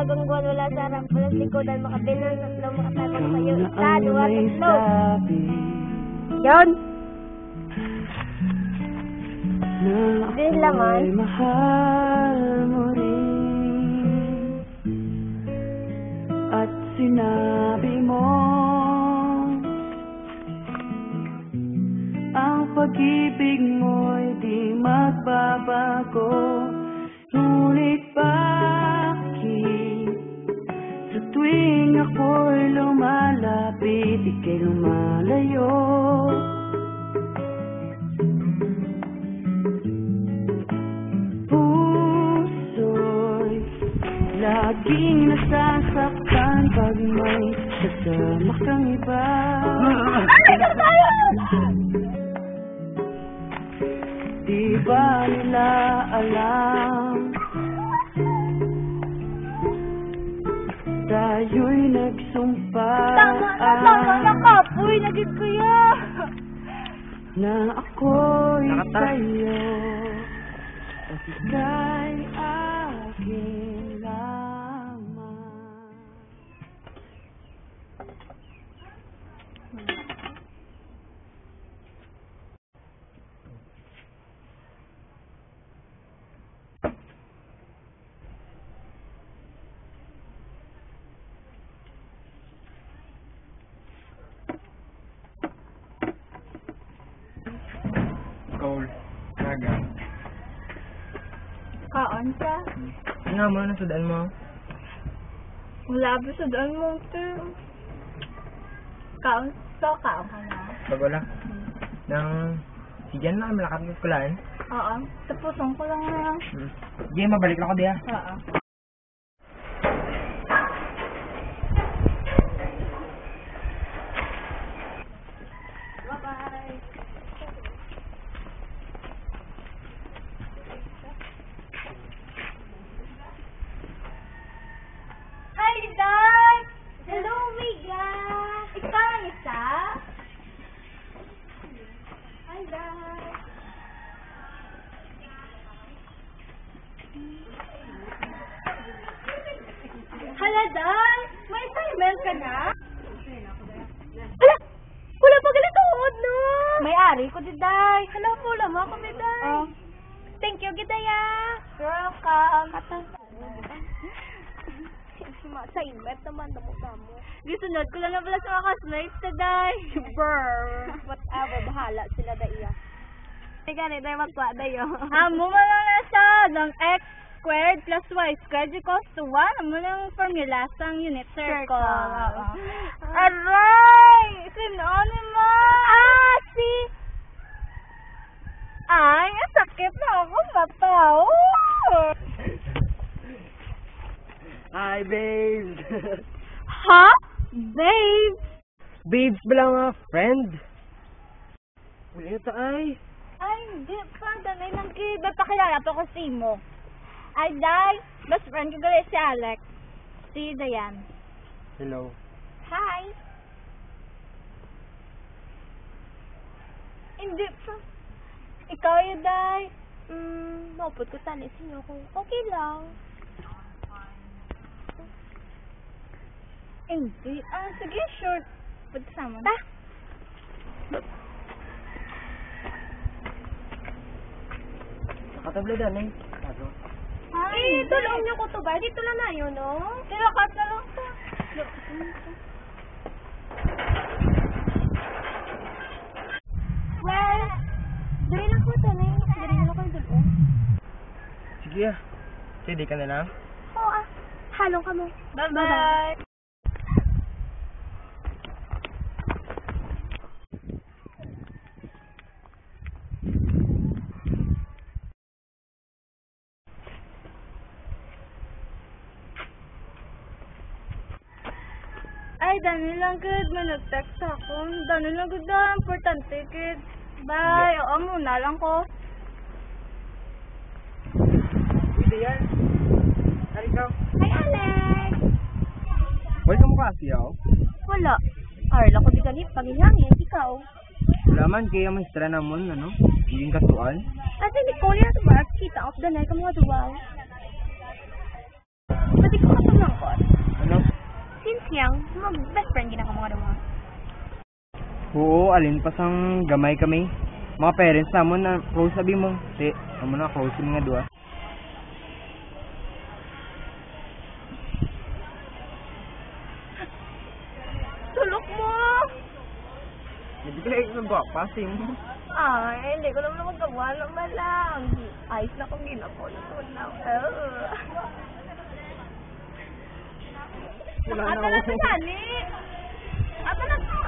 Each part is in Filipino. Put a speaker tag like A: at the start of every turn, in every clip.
A: nagungguan wala sa harap. Walang likodan, makabilang, tatlo, makatagal kayo. Isa, dua, tatlo. Yun. Din laman.
B: Mahal mo rin at sinabi mo ang pag-ibig mo'y di magbabago. Ngunit bakit sa tuwing ako'y lumalapit, ika'y lumalayo? Puso'y laging nasasaktan pag may kasama kang iba. Di ba nila alam tayo'y nagsumpa?
A: Tama na kapoy, naging kuya.
B: Na ako'y sa'yo at ika'y akin lamang.
C: Cole, naga.
A: Kaon ka?
C: Ano mo, nasudaan mo?
A: Wala ba sa daan mo, te? Kaon ka na?
C: Bagola. Nang, sige na, malakad ko kulaan.
A: Oo. Tapusong ko lang na.
C: Sige, mabalik lang ako diya.
A: Oo. Bye-bye. Hi, Dad! Hello, Miga! Ikaw ang isa? Hi, Dad! Hala, Dad! May assignment ka na? Hala! Wala pa ganituod, no? May-ari ko, Diday. Hala, pula mo ako, Diday. Oh. Thank you, Gidaya. Welcome. Assignment naman, damo-damo. Gisunod ko lang na pala sa mga classmates, Diday. Brr. Whatever, bahala sila, Daya. Ganito tayo magkuha tayo. Amo mo lang na siya ng x squared plus y squared equals to 1. Amo lang formula sa unit circle. Aray! Sinoon mo? Si... Ay, sakit na ako mataw.
C: Hi, babes!
A: Ha? Babe?
C: Babes ba lang mga friend? Uli ito ay.
A: Ay, hindi pa. Danay lang kid. Ba't pakilala pa ko si mo? Ay, Day. Best friend ko gali si Alex. Si Dayan.
C: Hello.
A: Hi. Hindi pa. Ikaw yun, Day. Maupot ko tani sa inyo kung okay lang. Hindi. Sige, short. Pagkasama. Ta.
C: Nakatabladan eh.
A: Ay, tulong niyo ko to ba? Dito lang na yun, no? Tinakat na lang to. Well, dali lang po to, Nay. Dali lang ako doon.
C: Sige ah. Sige ka na lang.
A: Oo halong ka mo. Bye-bye. Ay, dami lang good. Manag-text ako. Dami lang good na. Importante, kid. Bye. Oo, muna lang ko.
C: Hindi yan. Halika.
A: Hi, Alex!
C: Welcome ka siya.
A: Wala. Arla ko di ganit. Pagihangin. Ikaw.
C: Wala man kaya may istra namon, ano? Hindi katuan.
A: Ate, Nicole yan sa bar. Kita off the night. Kamu nga duwaw. Pati ko Sumangkot.
C: Ano?
A: Since young, mag-best friend gina ka mga duma.
C: Oo, alin pa sang gamay kami. Mga parents namon na close sabi mo. Di, amo na close yung nga dua.
A: Tulok mo!
C: Hindi ko na ikagwapa, sim.
A: Ay, hindi ko naman magagawa naman lang. Ayos na kung ginapon na.
C: Wala
A: Ata
C: na
A: na
C: ako.
A: to, Dani! Ata na to!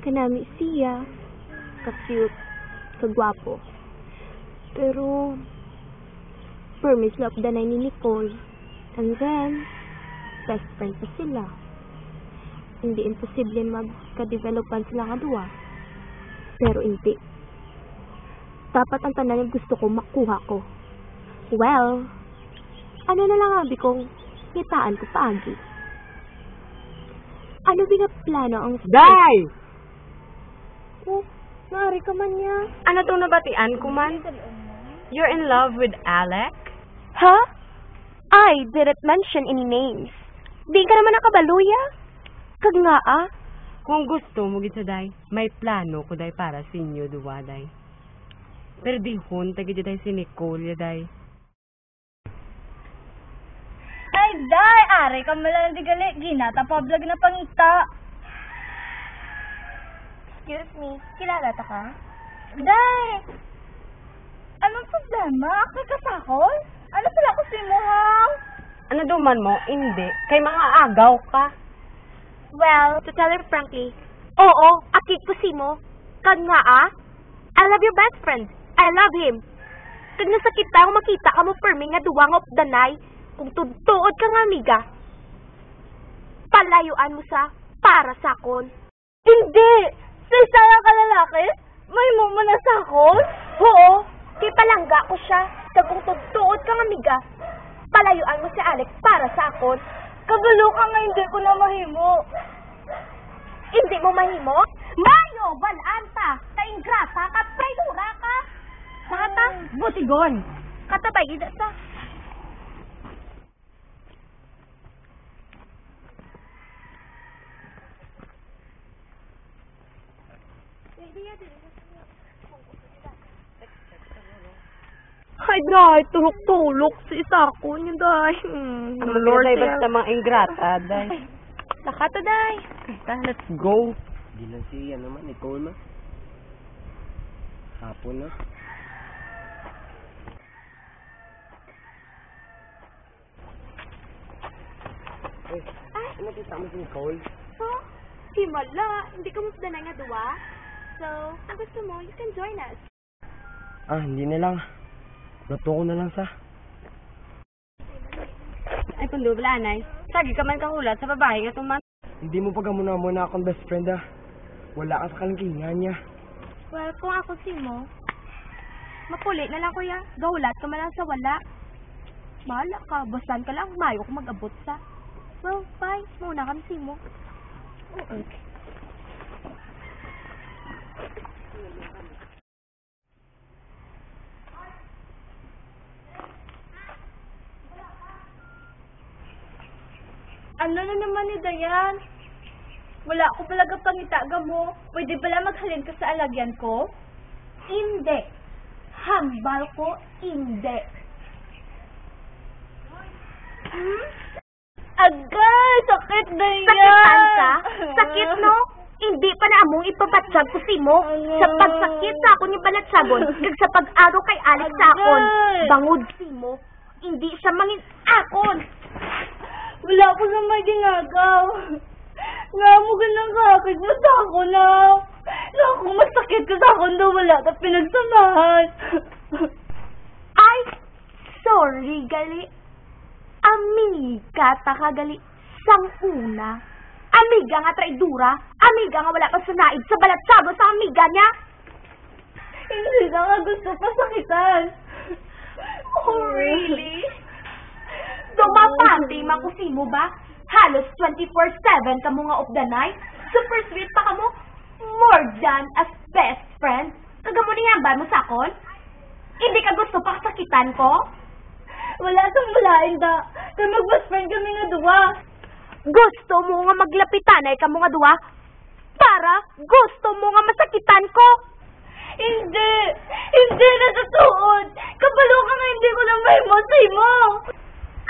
D: Kanami siya, ka-cute, ka-gwapo. Pero, permis love danay ni Nicole. And then, best friend pa sila. Hindi imposible magka-developan sila nga duwa. Pero hindi. Dapat ang tanan yung gusto ko makuha ko. Well, ano na lang abi kong kitaan ko paagi. Ano ba nga plano ang...
B: Day!
D: Oh, nari ka man niya.
B: Ano tong nabatian ko man? You're in love with Alec?
D: Huh? I didn't mention any names. Di ka naman nakabaluya. Kag nga ah.
B: Kung gusto mo gid sa day, may plano ko day para sa inyo duwa day. Pero di hon tagi day si Nicole ya day.
A: Ay, day! Are ka malang di gali. Ginata pa vlog na pangita. Excuse me, kilala ta ka? Day! Anong problema? Kakasakol? Ano pala ko si mo, ha?
B: Ano duman mo? Hindi. Kay mga agaw ka.
D: Well, to tell you frankly, oo, akit ko si mo. Kag nga ah. I love your best friend. I love him. Kag nasakit tayo makita ka mo permi nga duwang of danay. Kung tuod ka nga amiga. Palayuan mo sa para sakon.
A: Hindi! Sa isa lang ka lalaki? May mo na sakol?
D: Oo, kay palangga ko siya. Kag kung tuod ka nga amiga, palayuan mo si Alex para sa akon.
A: Kabalo ka nga, hindi ko na mahimo.
D: Hindi mo mahimo? Mayo, balaan ta. Kaingrata ka, traidora ka. Nakata?
B: Butigon.
D: Katabay, ida sa. Ay, day, tulok-tulok sa isa ko niya, day.
B: Ang Lord day basta mga ingrata day.
D: Nakata, day.
B: Let's go.
C: Di lang si, ano man, Nicole man. Hapon na. Eh, nakita mo si Nicole?
D: So, himala, hindi ka musda na nga duwa. So, ang gusto mo, you can join us.
C: Ah, hindi na lang. Luto ko na lang sa.
B: Ay pundo anay. Sagi ka man kahulat sa babae nga tuman.
C: Hindi mo pa muna akong best friend ah. Wala ka sa kalingkingan niya.
D: Well, kung ako si mo, mapuli na lang kuya. Gaulat ka man lang sa wala. Bahala ka, basan ka lang, mayo ko mag-abot sa. Well, bye. Muna kami si mo. Okay.
A: Ano na naman ni Dayan? Wala ko talaga pangitaga mo. Pwede pala maghalin ka sa alagyan ko? Hindi. Hambal ko, hindi. Agay! Sakit, Dayan!
D: Sakitan ka? Sakit, no? Hindi pa na among ipabatsag ko si mo. Sa pagsakit sa akon yung balatsagon, kag sa pag-aro kay Alex sa akon. Bangod si mo. Hindi siya mangin akon.
A: Wala ko na may ginagaw. Nga mo ganang kakit mo sa ako na. Naku, masakit ka sa akon daw wala ka pinagsamahan.
D: Ay, sorry, gali. Amiga ta kagali sang una. Amiga nga traidura. Amiga nga wala pa sunaid sa balatsago sa amiga niya.
A: Hindi na nga gusto pasakitan. Oh, really?
D: Dumapante man ko si mo ba? Halos 24/7 ka mo nga of the night. Super sweet pa ka mo. More than as best friend. Kagamo ni ba mo sakon? Hindi ka gusto pa sakitan ko?
A: Wala kang mulain da. Kaya mag-best friend kami nga duwa.
D: Gusto mo nga maglapitan ay kamo nga duwa? Para gusto mo nga masakitan ko?
A: Hindi! Hindi na tatuod! Kabalo ka nga hindi ko lang mahimo sa imo!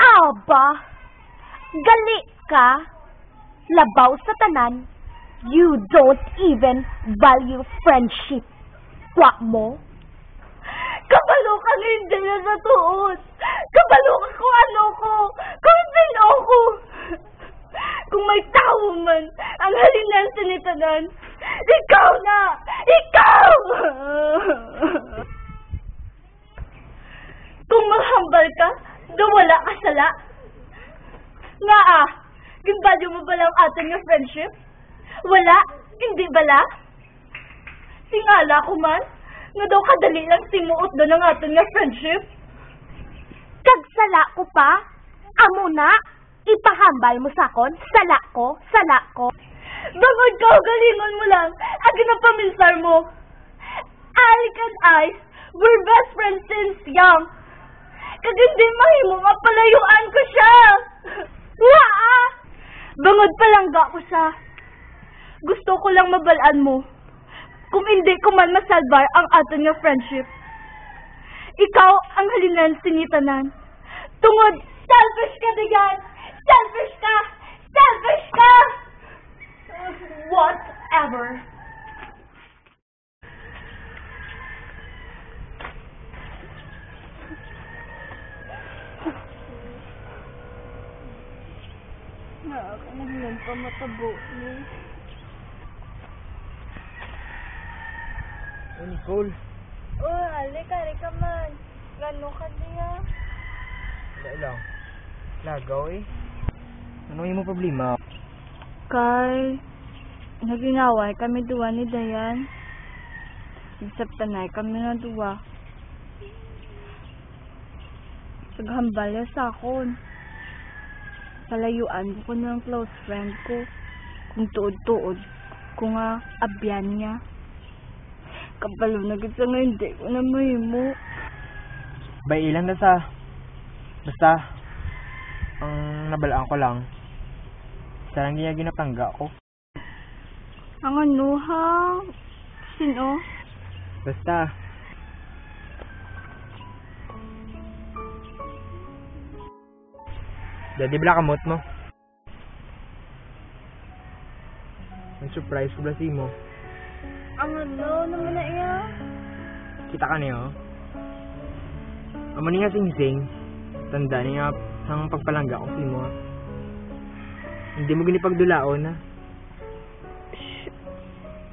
D: Aba, gali ka? Labaw sa tanan, you don't even value friendship. Kwa mo?
A: Kabalo ka nga hindi na tatuod! Kabalo ka kung ano ko! Kung sino ko! Kung may tao man ang halinan sa nitanan, ikaw na! Ikaw! Kung maghambal ka, wala ka sala. Nga ginbalyo mo ba lang atin nga friendship? Wala? Hindi bala? Singala ko man, nga daw kadali lang simuot doon ang atin nga friendship?
D: Kagsala ko pa? Amo na? Ipahambal mo sakon? Sala ko?
A: Bangod ka, galingon mo lang. Agad na paminsar mo. Alec and I, we're best friends since young. Kag hindi mahimo nga palayuan ko siya. Waa! Bangod pa lang ga ko siya. Gusto ko lang mabalaan mo. Kung hindi ko man masalbar ang aton nga friendship. Ikaw ang halinan sinitanan. Tungod, selfish ka diyan! Selfish ka! Selfish ka! Whatever. Nakakanahilan pa matabo mo.
C: Nicole.
A: Oh, ali ka man. Gano ka niya?
C: Wala lang. Lagaw eh. Ano yung problema?
A: Kay, nagingaway kami duwa ni Dayan. Nagsaptanay kami na duwa. Naghambal niya sa akon. Palayuan ko ng close friend ko. Kung tuod-tuod, kung abyan niya. Kabalo na kita nga hindi ko na mahimo.
C: Bailan na sa... Basta, ang nabalaan ko lang, sarang niya ginapangga ko.
A: Ang ano ha? Sino?
C: Basta, Daddy, blakamot mo. May surprise ko blasi mo.
A: Ang ano naman na iya?
C: Kita ka niyo. Amo niya sing-sing. Tanda niya sang pagpalangga ko si mo. Hindi mo ginipagdulaon na.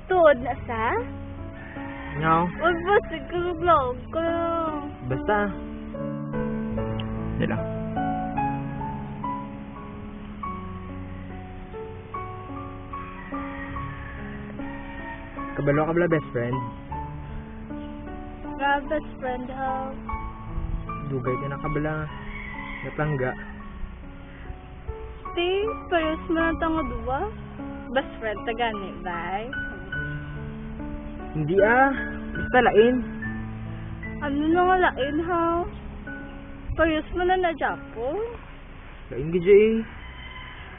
A: Tuod na sa?
C: No.
A: Wag ba siguro ko.
C: Basta. Dala. Kabalo ka bala best friend?
A: Nga best friend ha.
C: Dugay ka na kabala. Naplangga.
A: Ti, parehas mo na tango duwa? Best friend ta gani, bye?
C: Hindi basta lain.
A: Ano na nga lain ha? Parehas mo na na Japo?
C: Lain ka dyan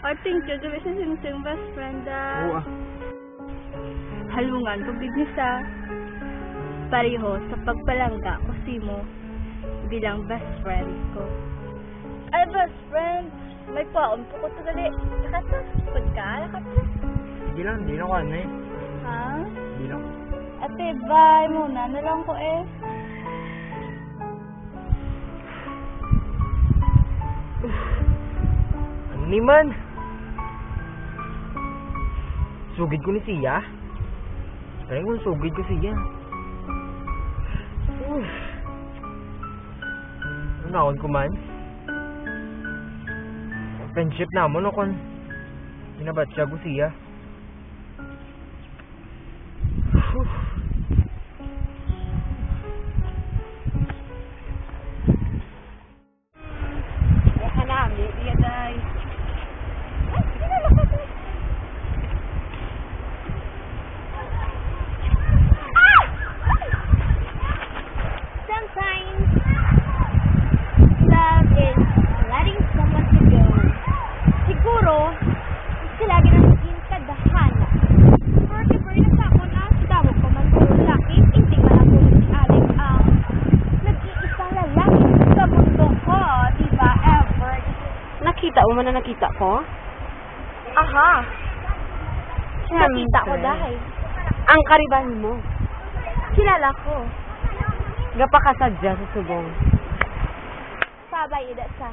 A: I think you're the sing best friend
C: Oo
A: halungan ko bignis pareho sa pagpalangga ko si mo bilang best friend ko. Ay, best friend! May paon po ko ito gali. Nakata? Pud ka? Nakata?
C: Hindi lang, hindi lang ko ano eh.
A: Ha?
C: Hindi lang.
A: Ate, bye muna. Na lang ko eh.
C: Ano ni man? Sugid ko ni siya. Parang kung sugid ko siya. Naon ko man. Friendship namon o kung ginabat siya ko siya.
A: Sometimes love
D: Nakita ko dahil.
B: Ang kariban mo.
D: Kilala ko.
B: Gapakasadya sa subong.
D: Sabay ida sa.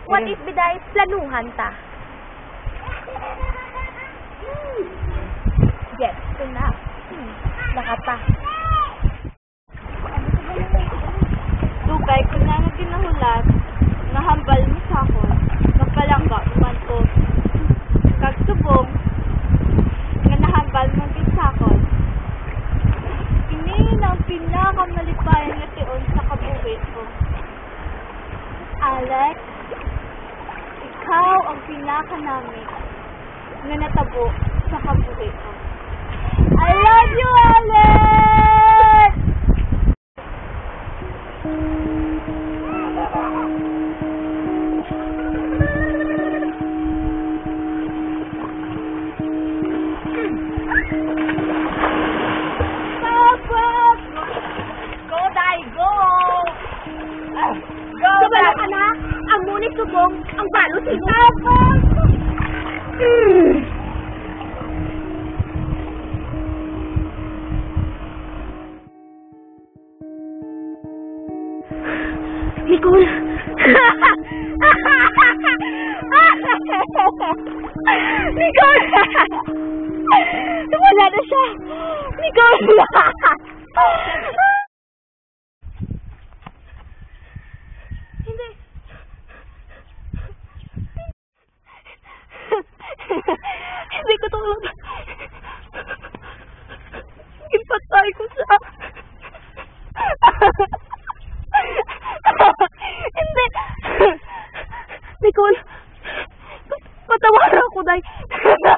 D: What if biday planuhan ta? Yes, ito na. Nakata.
A: Dugay ko na nga ginahulat, nahambal mo sa ako, magpalangga naman ko. Kagsubong, nga nahambal mo din sa ako. Ini ang pinakamalipayan na tiyon sa kabuhi ko. Alex, ikaw ang pinakanamit na natabo sa kabuhi ko. I love you, Alex! Go, Day, go! Go,
D: Sabala ka na. Ang munit subong, ang balo sigo. Nicole! Nicole! Wala na siya! Nicole! Hindi. Hindi ko tulog. Ipatay ko siya. Hindi. Nicole, patawaran ako, Day. Hindi.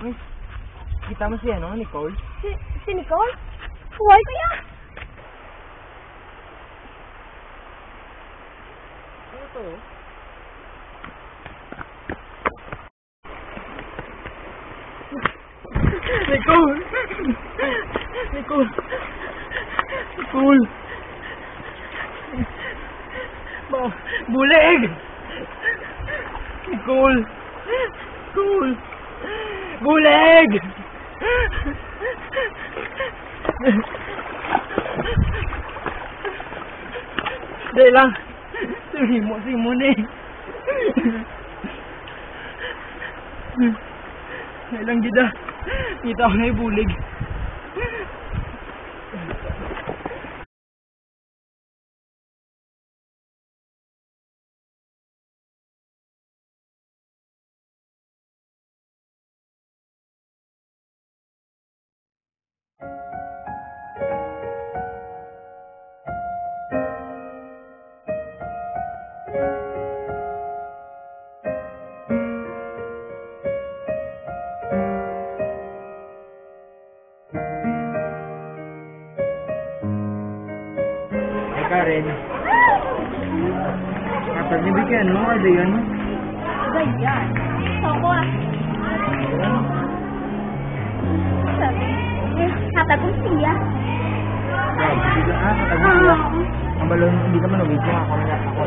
C: Uy, kita mo si Nicole?
D: Si Nicole? Why kaya?
C: Ano to? Nicole! Nicole! Nicole! Bulig! Nicole! Nicole! Bulig! Dahil lang. Simon eh. Dahil lang gida. Kita ko na ibulig. Karen. Kapag nabigyan mo, ano yun?
A: Ganyan. Ako ah. Sabi,
D: Katagong siya.
C: Katagong siya. Ang balon, hindi ka manubig mo. Ako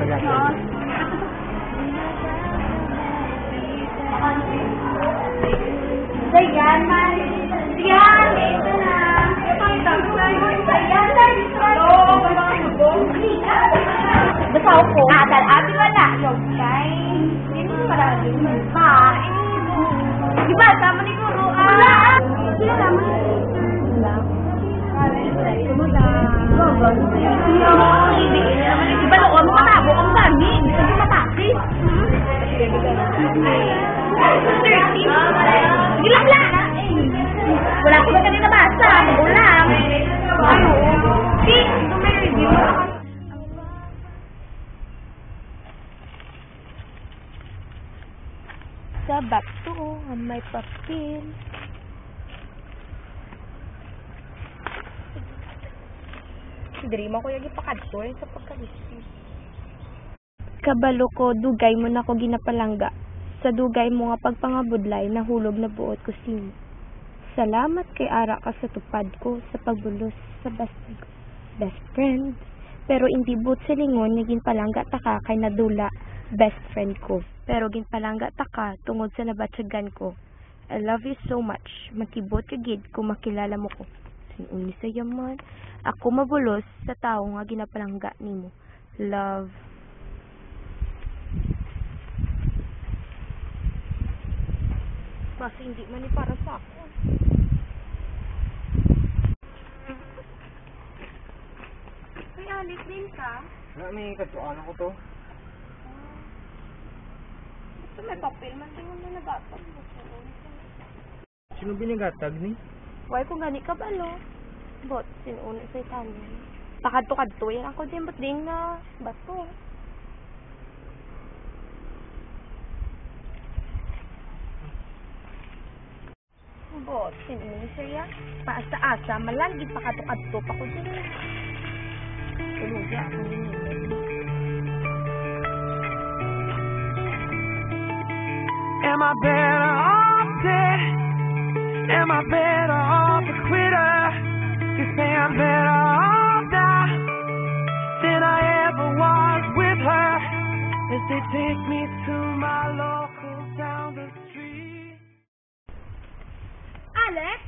C: nag-ato.
A: Ganyan, man. Yan, ito na. Basaw ko. Adal, abi wala. Yung kay. Hindi mo maraming pa. Diba, sama ni Guru. Wala. Sino naman? Diba, noon mo matabo ang bami. Hindi ko matapis. Gilang lang. Wala ko ba kanina basa? Ulang. Ano? See? Ito may review.
D: Sa back to, may papel.
A: Dream ako yung ipakadto sa pagkalisi.
D: Kabalo ko, dugay mo na ko ginapalangga. Sa dugay mo nga pagpangabudlay, nahulog na buot ko sino. Salamat kay ara ka sa tupad ko sa pagbulos sa best friend. Pero hindi but sa lingon nga ginpalangga ta ka kay nadula best friend ko. Pero ginpalangga ta ka tungod sa nabatsagan ko. I love you so much. Makibot ka gid kung makilala mo ko. Sinuni sa yaman. Ako mabulos sa tao nga ginapalangga nimo. Love. Basta hindi man ni para sa ako. Ay, Alex, din ka?
C: May katuan ako to.
D: Ito may papel man tingnan na nagatag.
C: Sino binigatag ni?
D: Why kung gani ka ba, lo? Bot, sinuna sa Italian. Pakadto-kadto, yan ako din, ba't din nga bato? Bot, sinuna siya yan. Paasa-asa, malangit pakadto-kadto pa ko din. Tulog yan, ang
E: Am I better off dead? Am I better off a quitter? You say I'm better off now than I ever was with her. As they take me to my local down the street.
D: Alex?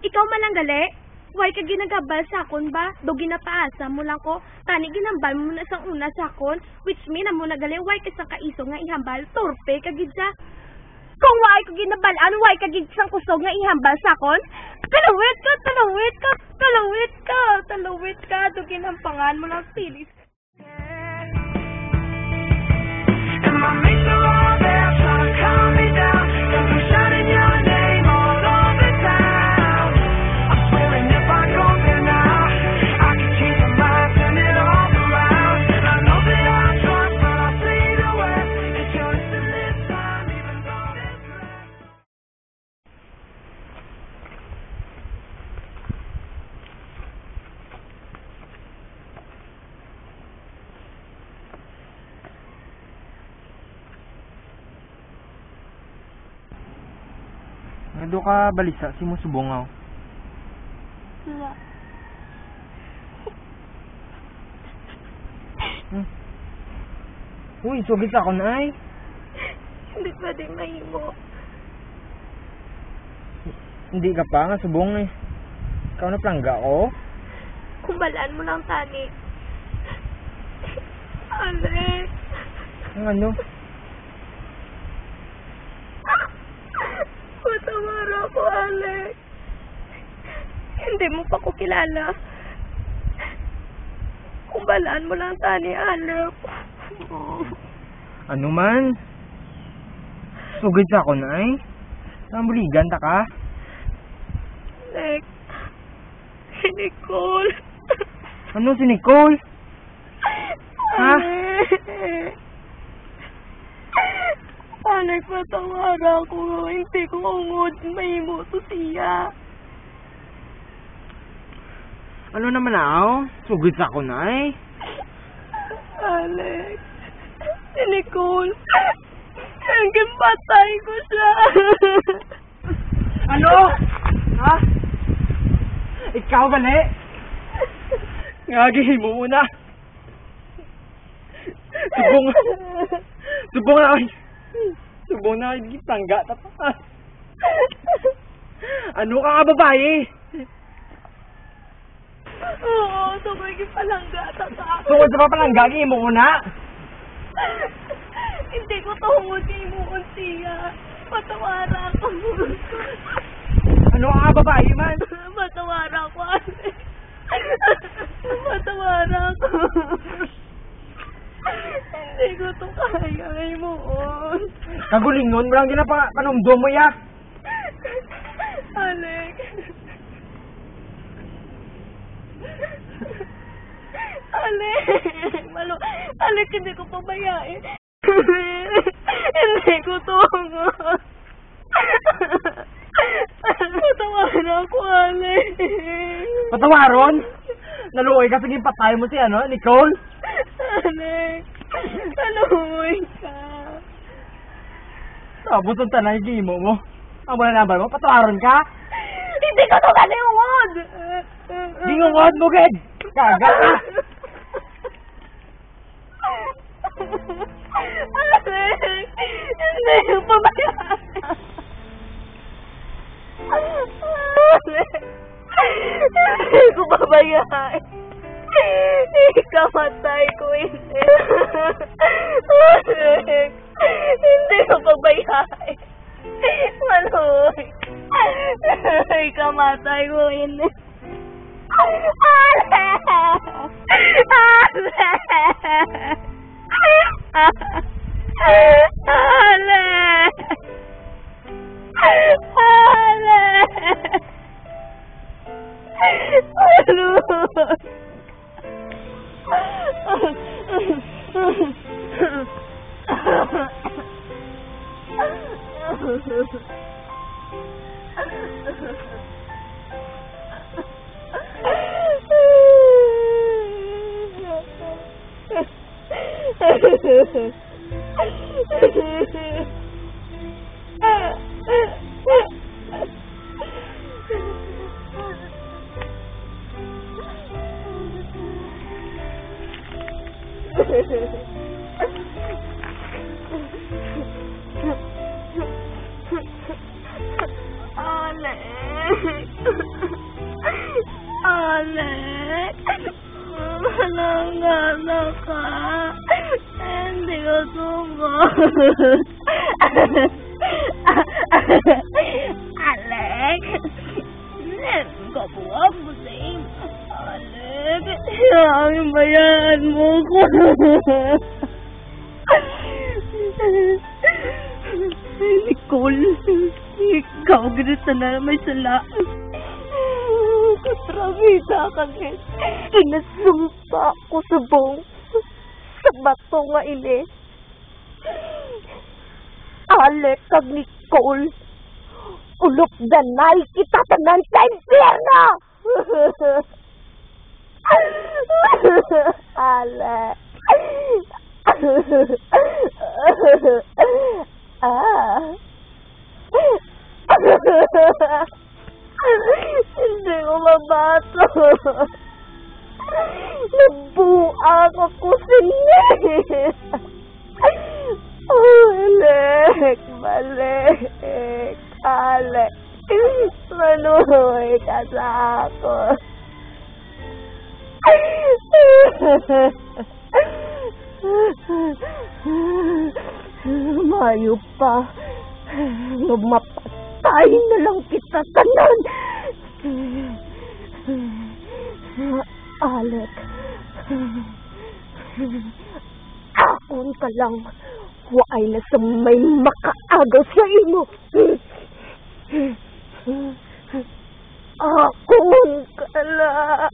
D: Ikaw malang gali? Why ka ginagabal sa akon ba? Do ginapaasa mo lang ko. Tani ginambal mo na sang una sa akon. Which mean na mo nagali, why ka sa kaiso nga ihambal? Torpe ka gid sa. Kung why ka ginabalan, why ka gid sang kusog nga ihambal sa akon? Talawit ka, talawit ka, talawit ka, talawit ka. Do ginampangan mo lang silis.
E: And my mates are all there trying to calm me down. 'Cause I'm shouting your name all over town. I'm swearing if I go there now, I can change my mind, turn it all around. And I know that I'm drunk, but I'll say the word. It's yours to this time, even though it's red.
C: Nado ka balisa si mo subongaw.
D: Wala.
C: Uy, sugit ako na ay.
D: Hindi pwedeng mahimo.
C: Hindi ka pa nga subong eh. Ikaw na plangga ko.
D: Kumbalaan mo lang, Tani. Alex.
C: Ang ano?
D: Patawara ko, Alex. Hindi mo pa ko kilala. Kumbalaan mo lang, Tani, Alex.
C: Ano man? Sugit sa ako na ay. Namuligan ta ka.
D: Alex. Si Nicole.
C: Ano si Nicole? Ha?
D: Alex, patawara ko. Hindi ko ungod. Mahimo to siya.
C: Ano naman ako? Sugit sa ako na ay.
D: Alex. Si Nicole. Hanggang patay ko siya.
C: Ano? Ha? Ikaw gali? Ngagihin mo muna. Subong. Subong na ay. Subong na ay. Tangga. Tapas. Ano ka nga babae?
D: Oo, tukoy palangga. Tata.
C: Tungkol sa papalangga, mo muna.
D: Hindi ko tungod kay Muon siya. Patawara ko.
C: Ano ka nga babae man?
D: Patawara ko, Alex. Patawara ko. Hindi ko to kaya ay Muon.
C: Kagulingon mo lang ginapanumdum mo ya.
D: Alex. Alex. Alex, hindi ko pabayain. Hindi ko tungod. Patawaran ako, Alex.
C: Patawaron? Naluoy ka, sige patay mo si Nicole.
D: Alex. Naluoy ka.
C: Tapos ang tanay gimo mo. Ang wala number mo, patawaran ka?
A: Hindi ko to kaliungod!
C: Gingungod mo, Ged! Kaga ka!
A: Alex! Hindi ko pabayaan! Alex! Hindi ko pabayaan! Ikamatay ko, hindi! Alex! Hindi ko pabayaan! Manoy! Ikamatay ko, hindi! Alex! Alex! Alex! Manangana ka! Hindi ko sumot! Alex! Kabuwag mo sa iyo! Alex! Ang bayan mo ko! Nicole! Ikaw ganito na may sala! Katramita ka din. Kinasumpa ko sa bong sa bato nga ini. Alex kag Nicole, ulok danay kita tanan sa impyerno! Alex. Hindi ko mabato. Nabuang ako sa niya. Alex, balik. Alex, manunoy ka sa ako. Mayo pa. Mapatay na lang kita tanan. Alex, akon ka lang. Waay na sa may makaagaw sa imo. Akon ka lang.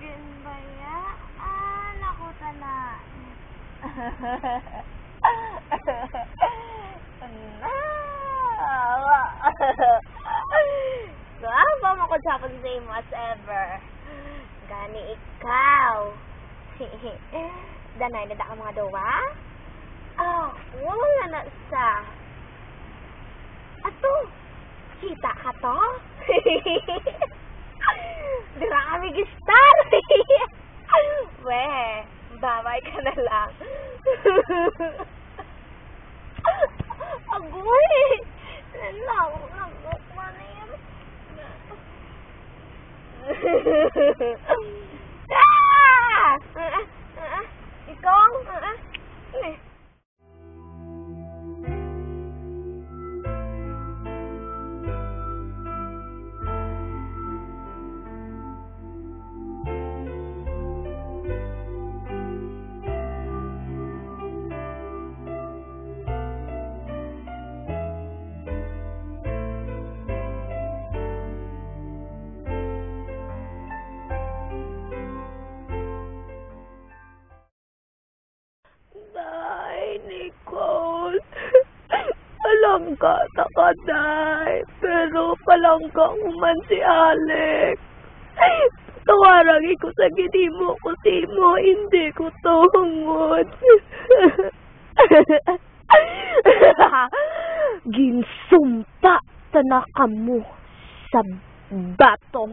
A: Ginbayaan ako tanan. Guwapa mo ko sa pag-same as ever. Gani ikaw. Danay na ka mga dawa? Oh, wala na sa. Ato, kita ka to? Dira kami gistar. Weh, babay ka na lang. Agoy! Nagok mo na yan. Ikaw? Nicole, palangga na ka, Day. Pero palangga man si Alex.
D: Kawaragi ko sa ginimo ko simo, hindi ko tuhod. Ginsumpa tanaka mo sa bato.